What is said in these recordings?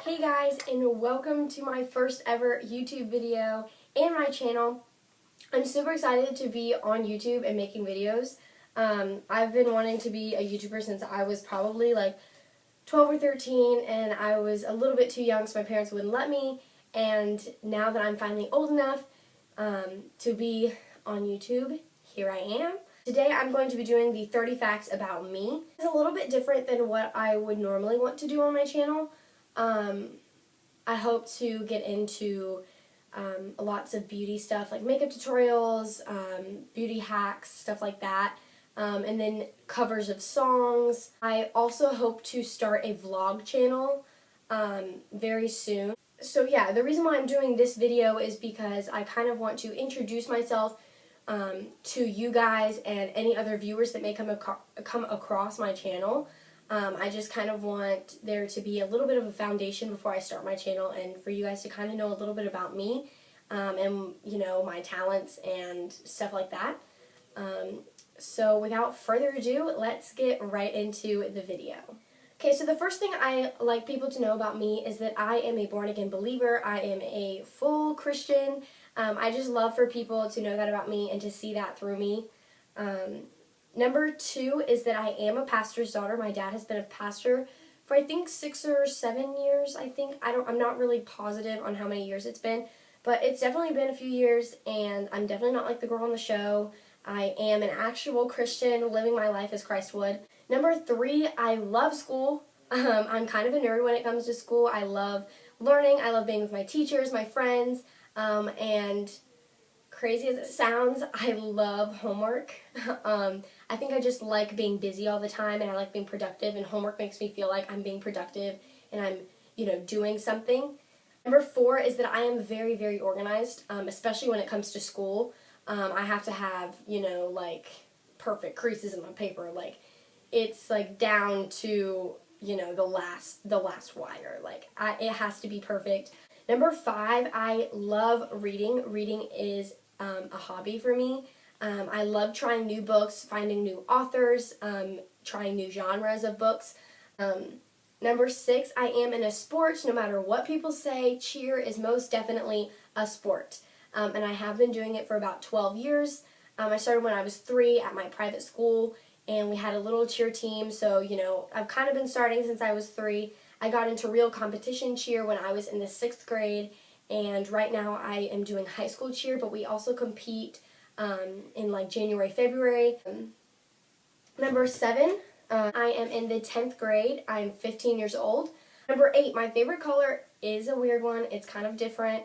Hey guys, and welcome to my first ever YouTube video and my channel. I'm super excited to be on YouTube and making videos. I've been wanting to be a YouTuber since I was probably like 12 or 13, and I was a little bit too young so my parents wouldn't let me. And now that I'm finally old enough to be on YouTube, here I am. Today I'm going to be doing the 30 facts about me. It's a little bit different than what I would normally want to do on my channel. I hope to get into lots of beauty stuff like makeup tutorials, beauty hacks, stuff like that, and then covers of songs. I also hope to start a vlog channel very soon. So yeah, the reason why I'm doing this video is because I kind of want to introduce myself to you guys and any other viewers that may come across my channel. I just kind of want there to be a little bit of a foundation before I start my channel, and for you guys to kind of know a little bit about me and, you know, my talents and stuff like that. So without further ado, let's get right into the video. Okay, so the first thing I like people to know about me is that I am a born-again believer. I am a full Christian. I just love for people to know that about me and to see that through me. Number 2 is that I am a pastor's daughter. My dad has been a pastor for I think 6 or 7 years, I think. I'm not really positive on how many years it's been, but it's definitely been a few years, and I'm definitely not like the girl on the show. I am an actual Christian living my life as Christ would. Number 3, I love school. I'm kind of a nerd when it comes to school. I love learning. I love being with my teachers, my friends, and crazy as it sounds, I love homework. I think I just like being busy all the time, and I like being productive, and homework makes me feel like I'm being productive and I'm, you know, doing something. Number 4 is that I am very, very organized, especially when it comes to school. I have to have, you know, like perfect creases in my paper. Like, it's like down to, you know, the last wire. Like, it has to be perfect. Number 5, I love reading. Reading is a hobby for me. I love trying new books, finding new authors, trying new genres of books. Number 6, I am in a sport. No matter what people say, cheer is most definitely a sport. And I have been doing it for about 12 years. I started when I was 3 at my private school, and we had a little cheer team. So, you know, I've kind of been starting since I was 3. I got into real competition cheer when I was in the 6th grade, and right now I am doing high school cheer, but we also compete in like January, February. Number 7, I am in the 10th grade. I'm 15 years old. Number 8, my favorite color is a weird one. It's kind of different.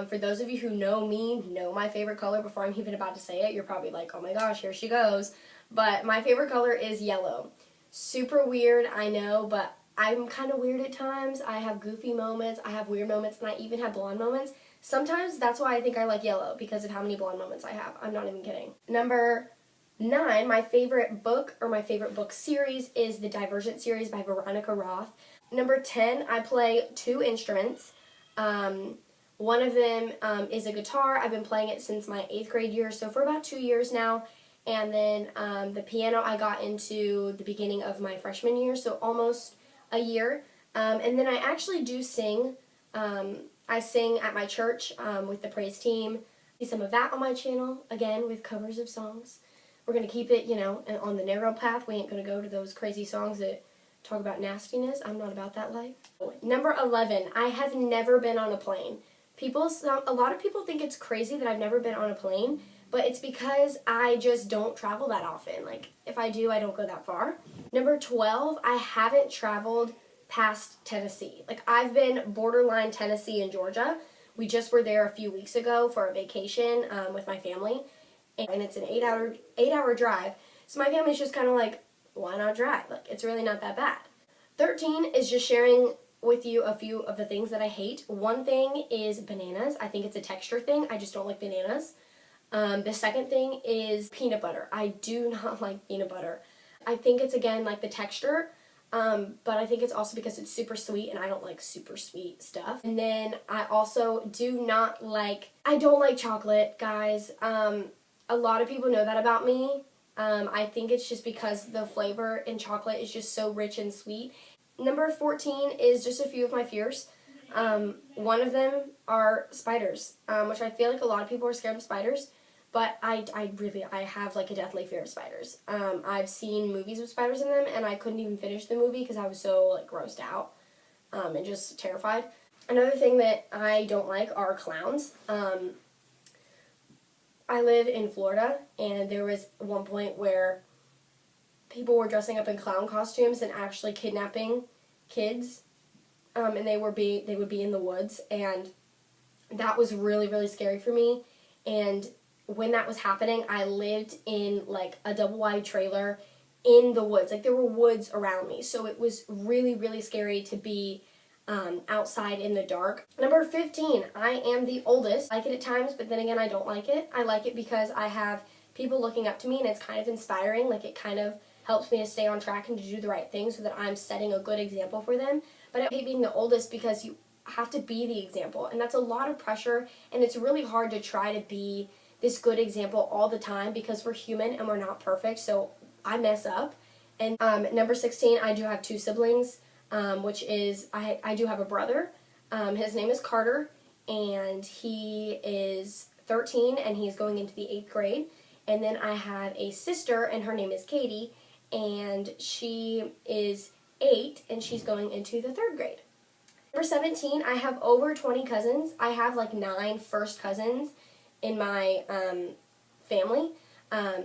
For those of you who know me, know my favorite color before I'm even about to say it. You're probably like, oh my gosh, here she goes. But my favorite color is yellow. Super weird, I know, but I'm kind of weird at times. I have goofy moments, I have weird moments, and I even have blonde moments. Sometimes that's why I think I like yellow, because of how many blonde moments I have. I'm not even kidding. Number 9, my favorite book, or my favorite book series, is the Divergent series by Veronica Roth. Number 10, I play 2 instruments. One of them is a guitar. I've been playing it since my 8th grade year, so for about 2 years now. And then the piano I got into the beginning of my freshman year, so almost a year. And then I actually do sing. I sing at my church with the praise team. See some of that on my channel, again, with covers of songs. We're going to keep it, you know, on the narrow path. We ain't going to go to those crazy songs that talk about nastiness. I'm not about that life. Number 11, I have never been on a plane. A lot of people think it's crazy that I've never been on a plane, but it's because I just don't travel that often. Like, if I do, I don't go that far. Number 12, I haven't traveled past Tennessee. Like, I've been borderline Tennessee and Georgia. We just were there a few weeks ago for a vacation with my family, and it's an 8-hour drive. So my family's just kind of like, why not drive? Like, it's really not that bad. 13 is just sharing with you a few of the things that I hate. One thing is bananas. I think it's a texture thing. I just don't like bananas. The second thing is peanut butter. I do not like peanut butter. I think it's, again, like the texture, but I think it's also because it's super sweet, and I don't like super sweet stuff. And then I also I don't like chocolate, guys. A lot of people know that about me. I think it's just because the flavor in chocolate is just so rich and sweet. Number 14 is just a few of my fears. One of them are spiders, which I feel like a lot of people are scared of spiders, but I have like a deathly fear of spiders. I've seen movies with spiders in them, and I couldn't even finish the movie because I was so like grossed out and just terrified. Another thing that I don't like are clowns. I live in Florida, and there was one point where people were dressing up in clown costumes and actually kidnapping kids, and they would be in the woods, and that was really, really scary for me. And when that was happening, I lived in like a double wide trailer in the woods. Like there were woods around me, so it was really, really scary to be outside in the dark. Number 15, I am the oldest. I like it at times, but then again, I don't like it. I like it because I have people looking up to me, and it's kind of inspiring. Like it kind of helps me to stay on track and to do the right thing so that I'm setting a good example for them. But I hate being the oldest because you have to be the example, and that's a lot of pressure, and it's really hard to try to be this good example all the time because we're human and we're not perfect, so I mess up. And number 16, I do have 2 siblings. Which is, I do have a brother. His name is Carter, and he is 13, and he's going into the 8th grade. And then I have a sister, and her name is Katie, and she is 8, and she's going into the 3rd grade. Number 17, I have over 20 cousins. I have like 9 first cousins in my family,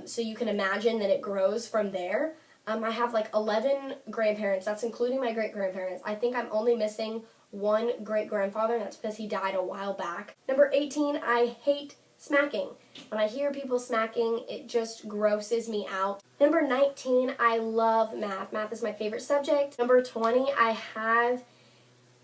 so you can imagine that it grows from there. I have like 11 grandparents. That's including my great-grandparents. I think I'm only missing 1 great-grandfather, and that's because he died a while back. Number 18, I hate smacking. When I hear people smacking, it just grosses me out. Number 19, I love math. Math is my favorite subject. Number 20, I have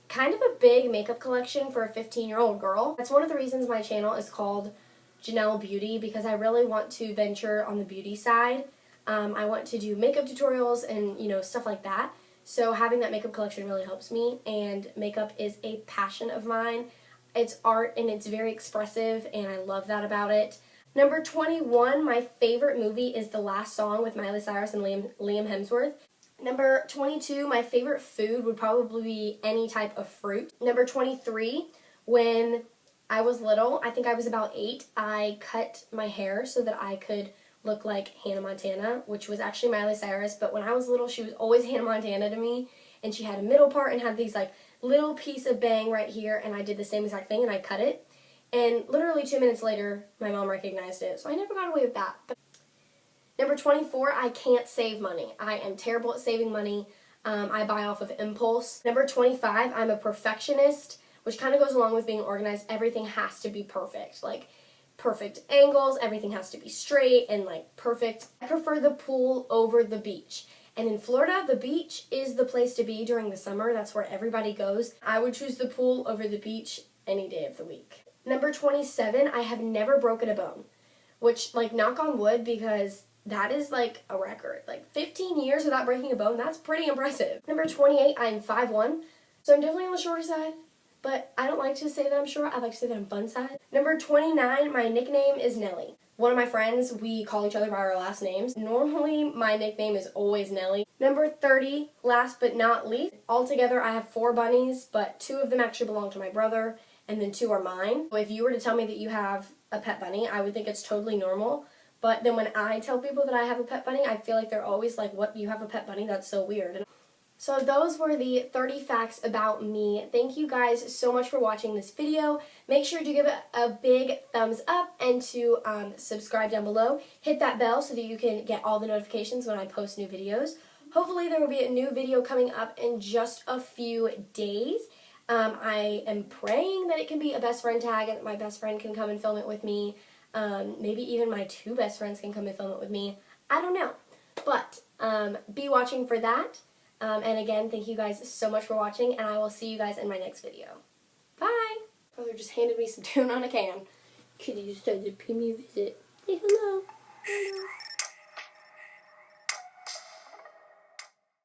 kind of a big makeup collection for a 15-year-old girl. That's one of the reasons my channel is called Janelle Beauty, because I really want to venture on the beauty side. I want to do makeup tutorials and, you know, stuff like that. So having that makeup collection really helps me, and makeup is a passion of mine. It's art, and it's very expressive, and I love that about it. Number 21, my favorite movie is The Last Song with Miley Cyrus and Liam Hemsworth. Number 22, my favorite food would probably be any type of fruit. Number 23, when I was little, I think I was about 8, I cut my hair so that I could look like Hannah Montana, which was actually Miley Cyrus, but when I was little, she was always Hannah Montana to me, and she had a middle part and had these like little piece of bang right here, and I did the same exact thing, and I cut it, and literally 2 minutes later, my mom recognized it, so I never got away with that. But number 24, I can't save money. I am terrible at saving money. I buy off of impulse. Number 25, I'm a perfectionist, which kind of goes along with being organized. Everything has to be perfect, like perfect angles, everything has to be straight and like perfect. I prefer the pool over the beach. And in Florida, the beach is the place to be during the summer. That's where everybody goes. I would choose the pool over the beach any day of the week. Number 27, I have never broken a bone, which, like, knock on wood, because that is like a record. Like 15 years without breaking a bone, that's pretty impressive. Number 28, I'm 5'1", so I'm definitely on the shorter side. But I don't like to say that I'm short. I like to say that I'm fun side. Number 29, my nickname is Nelly. One of my friends, we call each other by our last names. Normally, my nickname is always Nelly. Number 30, last but not least, altogether I have 4 bunnies, but 2 of them actually belong to my brother, and then 2 are mine. So if you were to tell me that you have a pet bunny, I would think it's totally normal. But then when I tell people that I have a pet bunny, I feel like they're always like, what, you have a pet bunny? That's so weird. So those were the 30 facts about me. Thank you guys so much for watching this video. Make sure to give it a big thumbs up and to subscribe down below. Hit that bell so that you can get all the notifications when I post new videos. Hopefully there will be a new video coming up in just a few days. I am praying that it can be a best friend tag and that my best friend can come and film it with me. Maybe even my 2 best friends can come and film it with me. I don't know. But be watching for that. And again, thank you guys so much for watching, and I will see you guys in my next video. Bye! Brother just handed me some tuna on a can. Kitty decided to pay me a visit. Say hello. Hello.